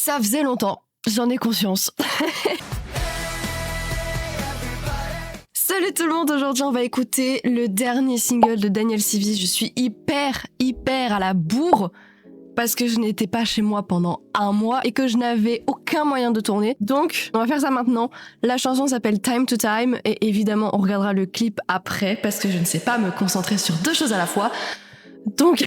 Ça faisait longtemps, j'en ai conscience. Salut tout le monde, aujourd'hui on va écouter le dernier single de Daniel Civie. Je suis hyper à la bourre parce que je n'étais pas chez moi pendant un mois et que je n'avais aucun moyen de tourner. Donc on va faire ça maintenant. La chanson s'appelle Time to Time et évidemment on regardera le clip après parce que je ne sais pas me concentrer sur deux choses à la fois. Donc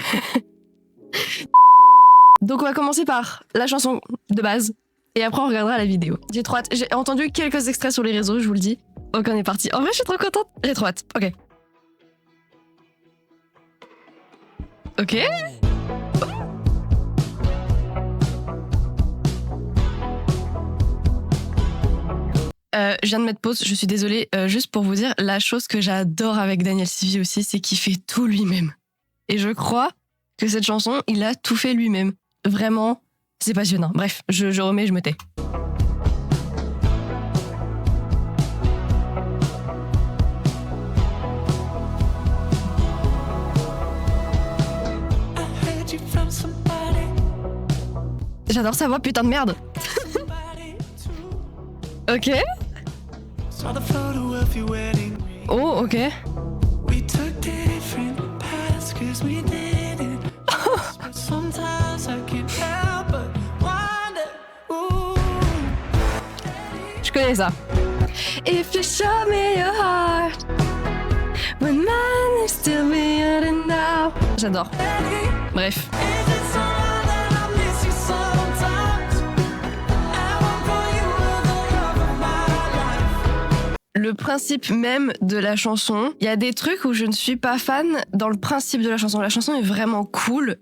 on va commencer par la chanson de base et après on regardera la vidéo. J'ai trop hâte. J'ai entendu quelques extraits sur les réseaux, je vous le dis. Ok, on est parti. En vrai, je suis trop contente. J'ai trop hâte. Ok. Ok. Je viens de mettre pause, je suis désolée. Juste pour vous dire, la chose que j'adore avec Daniel Civie aussi, c'est qu'il fait tout lui-même. Et je crois que cette chanson, il a tout fait lui-même. Vraiment, c'est passionnant. Bref, je remets, je me tais. J'adore sa voix, putain de merde. Ok. Oh, ok. Je connais ça. If you show me your heart, when mine is still beating now. J'adore. Bref. Le principe même de la chanson, il y a des trucs où je ne suis pas fan dans le principe de la chanson. La chanson est vraiment cool.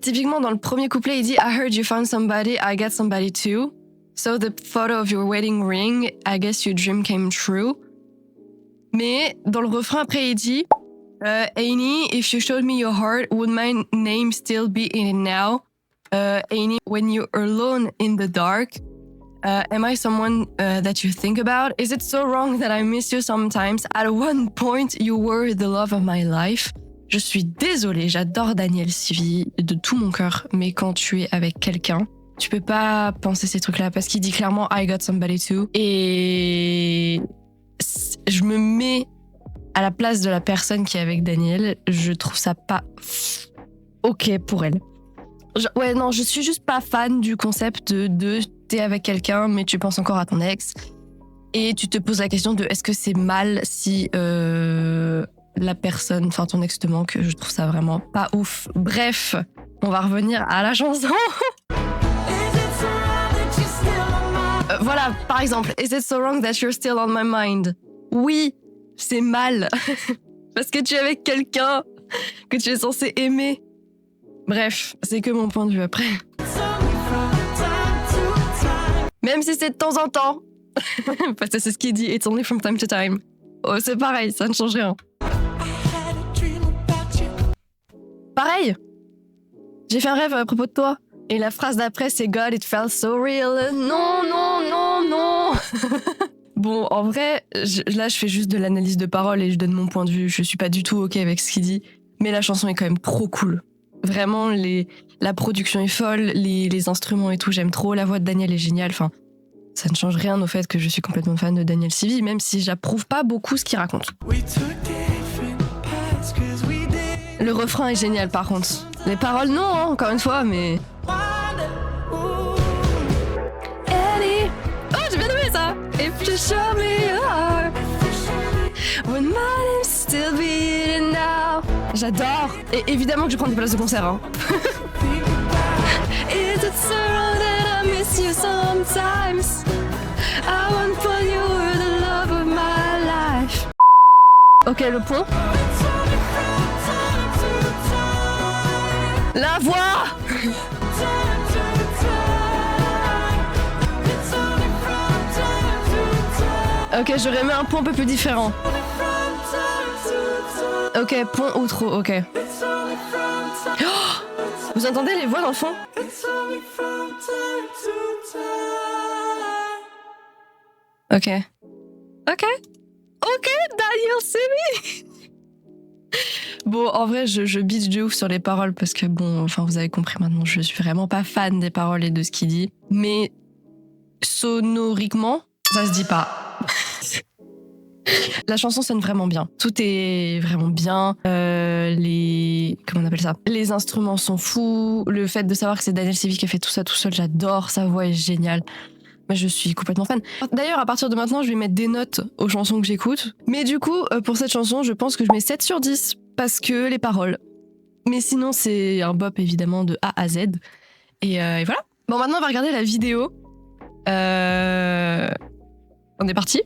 Typiquement, dans le premier couplet, il dit I heard you found somebody, I got somebody too. So the photo of your wedding ring, I guess your dream came true. Mais dans le refrain, après, il dit Annie, if you showed me your heart, would my name still be in it now? Annie, when you're alone in the dark, am I someone that you think about? Is it so wrong that I miss you sometimes? At one point, you were the love of my life. Je suis désolée, j'adore Daniel Civie de tout mon cœur, mais quand tu es avec quelqu'un, tu peux pas penser ces trucs-là parce qu'il dit clairement I got somebody too. Et je me mets à la place de la personne qui est avec Daniel, je trouve ça pas ok pour elle. Ouais, non, je suis juste pas fan du concept de t'es avec quelqu'un, mais tu penses encore à ton ex. Et tu te poses la question de est-ce que c'est mal si la personne, enfin ton ex te manque. Je trouve ça vraiment pas ouf. Bref, on va revenir à la chanson. Voilà, par exemple, Is it so wrong that you're still on my mind? Oui, c'est mal. Parce que tu es avec quelqu'un que tu es censé aimer. Bref, c'est que mon point de vue après. Même si c'est de temps en temps. Parce que c'est ce qu'il dit, it's only from time to time. Oh, c'est pareil, ça ne change rien. Pareil. J'ai fait un rêve à propos de toi. Et la phrase d'après, c'est God, it felt so real. Non. Bon, en vrai, là, je fais juste de l'analyse de paroles et je donne mon point de vue. Je suis pas du tout ok avec ce qu'il dit. Mais la chanson est quand même trop cool. Vraiment, la production est folle, les instruments et tout, j'aime trop. La voix de Daniel est géniale. Enfin, ça ne change rien au fait que je suis complètement fan de Daniel Civie, même si j'approuve pas beaucoup ce qu'il raconte. Le refrain est génial par contre. Les paroles, non, hein, encore une fois, mais... Ellie. Oh, j'ai bien aimé ça. If you show me your heart, when my name's still beating now. J'adore. Et évidemment que je prends des places de concert. Hein. Is it so wrong that I miss you sometimes? I want for you the love of my life. Ok, le pont. La voix. Ok, je remets un pont un peu plus différent. Ok, pont ou trop, ok. Oh, vous entendez les voix dans le fond? Ok. Ok, Daniel Civie. Bon, en vrai, je bitch de ouf sur les paroles parce que bon, enfin, vous avez compris maintenant, je suis vraiment pas fan des paroles et de ce qu'il dit. Mais sonoriquement, ça se dit pas. La chanson sonne vraiment bien. Tout est vraiment bien. Comment on appelle ça? Les instruments sont fous. Le fait de savoir que c'est Daniel Sevy qui a fait tout ça tout seul, j'adore. Sa voix est géniale. Moi, je suis complètement fan. D'ailleurs, à partir de maintenant, je vais mettre des notes aux chansons que j'écoute. Mais du coup, pour cette chanson, je pense que je mets 7 sur 10 parce que les paroles. Mais sinon, c'est un bop évidemment de A à Z. Et voilà. Bon, maintenant, on va regarder la vidéo. On est parti.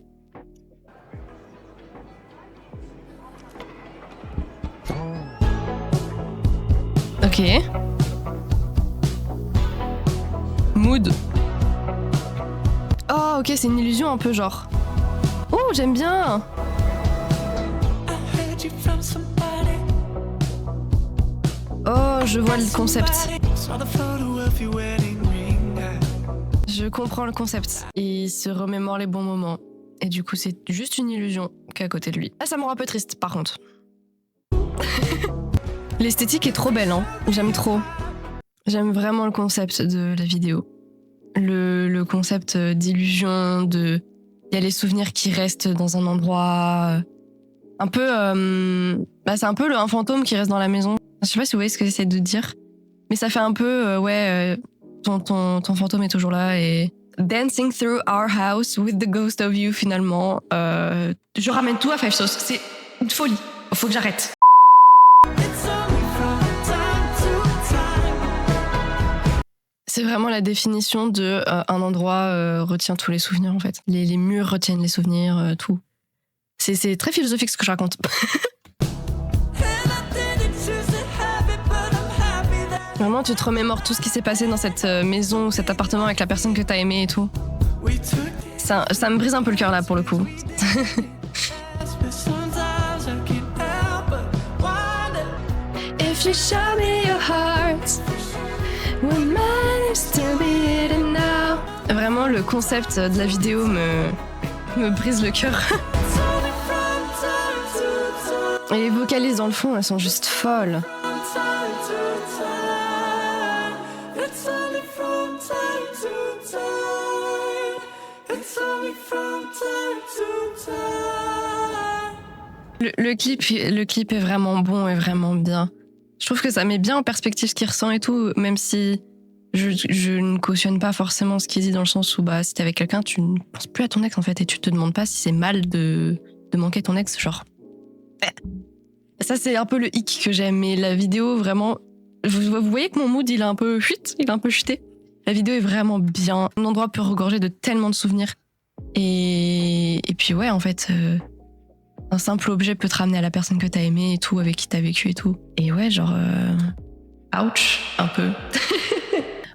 Ok. Mood. Oh, ok, c'est une illusion un peu genre. Oh, j'aime bien. Oh, je vois le concept. Je comprends le concept. Il se remémore les bons moments. Et du coup, c'est juste une illusion qu'à côté de lui. Ah, ça me rend un peu triste, par contre. L'esthétique est trop belle, hein. J'aime trop. J'aime vraiment le concept de la vidéo. Le concept d'illusion, il y a les souvenirs qui restent dans un endroit un peu... c'est un peu un fantôme qui reste dans la maison. Je sais pas si vous voyez ce que j'essaie de dire, mais ça fait un peu, ton fantôme est toujours là et... Dancing through our house with the ghost of you, finalement. Je ramène tout à Five Sauce. C'est une folie. Faut que j'arrête. C'est vraiment la définition de un endroit retient tous les souvenirs, en fait. Les murs retiennent les souvenirs, tout. C'est très philosophique ce que je raconte. Vraiment, tu te remémores tout ce qui s'est passé dans cette maison ou cet appartement avec la personne que t'as aimée et tout. Ça me brise un peu le cœur là pour le coup. If you show me your heart, we might still be hidden now. Vraiment, le concept de la vidéo me brise le cœur. Et les vocalises dans le fond, elles sont juste folles. Le clip est vraiment bon et vraiment bien. Je trouve que ça met bien en perspective ce qu'il ressent et tout, même si je ne cautionne pas forcément ce qu'il dit dans le sens où si t'es avec quelqu'un, tu ne penses plus à ton ex en fait et tu te demandes pas si c'est mal de manquer ton ex, genre. Ça c'est un peu le hic que j'aime, mais la vidéo vraiment, vous voyez que mon mood il a un peu chuté. La vidéo est vraiment bien, un endroit peut regorger de tellement de souvenirs et puis ouais en fait. Un simple objet peut te ramener à la personne que t'as aimée et tout, avec qui t'as vécu et tout. Et ouais, genre... ouch, un peu.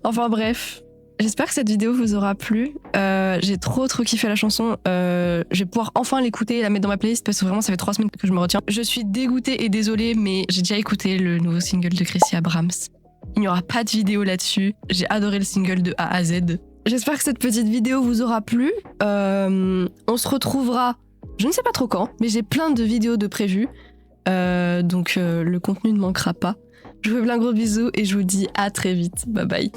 Enfin bref, j'espère que cette vidéo vous aura plu. J'ai trop kiffé la chanson. Je vais pouvoir enfin l'écouter et la mettre dans ma playlist parce que vraiment ça fait 3 semaines que je me retiens. Je suis dégoûtée et désolée, mais j'ai déjà écouté le nouveau single de Chrissy Abrams. Il n'y aura pas de vidéo là-dessus. J'ai adoré le single de A à Z. J'espère que cette petite vidéo vous aura plu. On se retrouvera... Je ne sais pas trop quand, mais j'ai plein de vidéos de prévues. Donc le contenu ne manquera pas. Je vous fais plein de gros bisous et je vous dis à très vite. Bye bye.